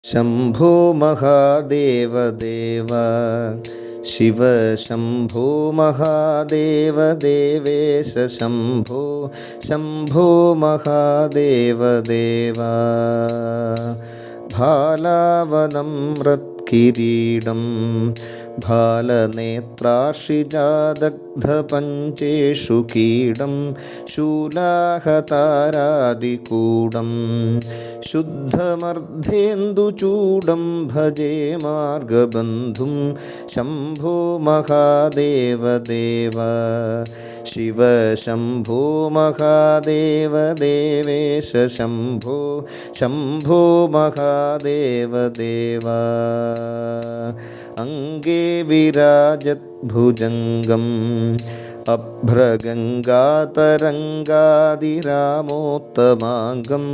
ശംഭോ മഹാദേവ ദേവ ശിവ ശംഭോ മഹാദേവ ദേവേശ ശംഭോ ശംഭോ മഹാദേവ ദേവ ഭാലാവനം മൃത്കിരീടം ഭാലനേത്രാർഷിജാദഗ്ധപഞ്ചേഷു കീടം ശൂലാഹതാരാദികൂടം ശുദ്ധമർദ്ധേന്ദുചൂഡം ഭജേ മാർഗബന്ധും ശംഭോ മഹാദേവ ദേവ ശിവ ശംഭോ മഹാദേവ ദേവേശ ശംഭോ ശംഭോ മഹാദേവ ദേവ അംഗേ വിരാജത് ഭുജംഗം അഭ്രഗംഗാതരംഗാതിരാമോത്തമാംഗം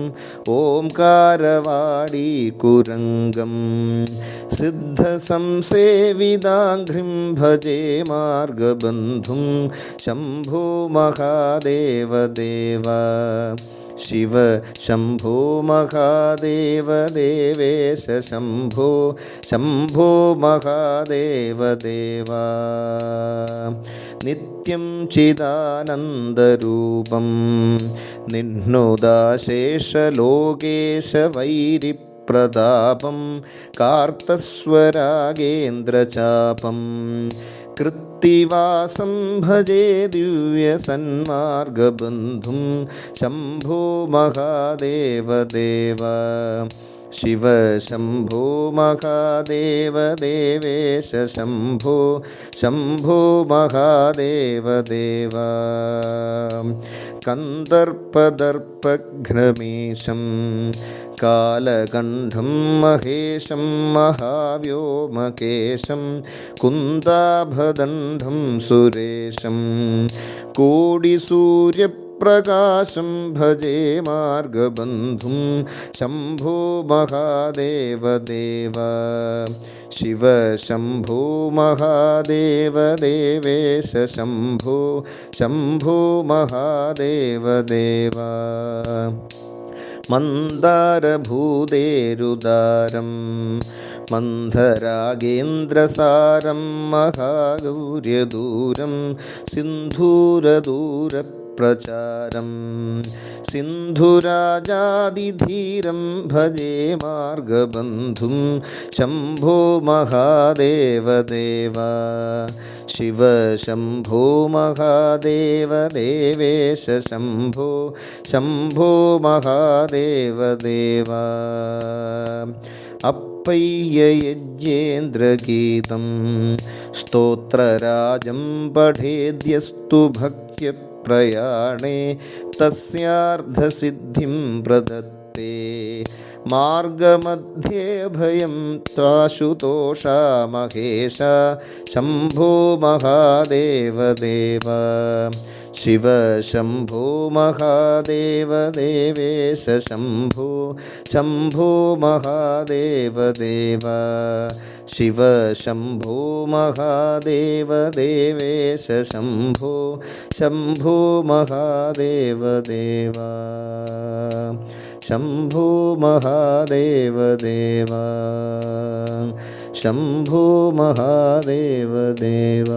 ഓംകാരവാടീകുരംഗം സിദ്ധസംസേവിതാഘ്രിം ഭജേ മാർഗബന്ധും ശംഭോ മഹാദേവ ദേവ ശിവ ശംഭോ മഹാദേവ ദേവേശ ശംഭോ ശംഭോ മഹാദേവ ദേവ നിത്യം ചിദാനന്ദരൂപം നിഹ്നുദാശേഷലോകേശ വൈരിപ്രതാപം കാർത്തസ്വരാഗേന്ദ്രചാപം കൃത്തിവാസം ഭജേ ദിവ്യസന്മാർഗബന്ധും ശംഭോ മഹാദേവ ദേവ ശിവ ശംഭോ മഹാദേവ ദേവേശ ശംഭോ ശംഭോ മഹാദേവ ദേവ കന്ദർപ്പദർപ്പഘ്നമീശം കാലകണ്ഠം മഹേശം മഹാവ്യോമകേശം കുന്ദാഭദണ്ഡം സുരേശം കോടിസൂര്യപ്രകാശം ഭജേ മാർഗബന്ധും ശംഭോ മഹാദേവ ദേവ ശിവ ശംഭോ മഹാദേവ ദേവേശ ശംഭോ ശംഭോ മഹാദേവ ദേവ മന്ദാരഭൂതേരുദാരം മന്ധരാഗേന്ദ്രസാരം മഹാഗൗര്യദൂരം സിന്ധൂരദൂരപ്രചാരം സിന്ധുരാജാതിധീരം ഭജേ മാർഗബന്ധും ശംഭോ മഹാദേവ ദേവ ശിവ ശംഭോ മഹാദേവ ദേവേശ ശംഭോ ശംഭോ മഹാദേവ ദേവ അപ്പയ്യയജ്ഞേന്ദ്രഗീതം സ്തോത്രരാജം പഠേദ്യസ്തു ഭക്ത്യപ്രയാണേ തസ്യാർദ്ധസിദ്ധിം പ്രദത്തേ മാർഗമധ്യേ ഭയം ത്വാശുതോഷാ മഹേശ ശംഭോ മഹാദേവ ദേവ ശിവ ശംഭോ മഹാദേവ ദേവേശ ശംഭോ ശംഭോ മഹാദേവ ദേവ ശിവ ശംഭോ മഹാദേവ ദേവേശ ശംഭോ ശംഭോ മഹാദേവ ദേവ ശംഭോ മഹാദേവ ദേവ ശംഭോ മഹാദേവ ദേവ.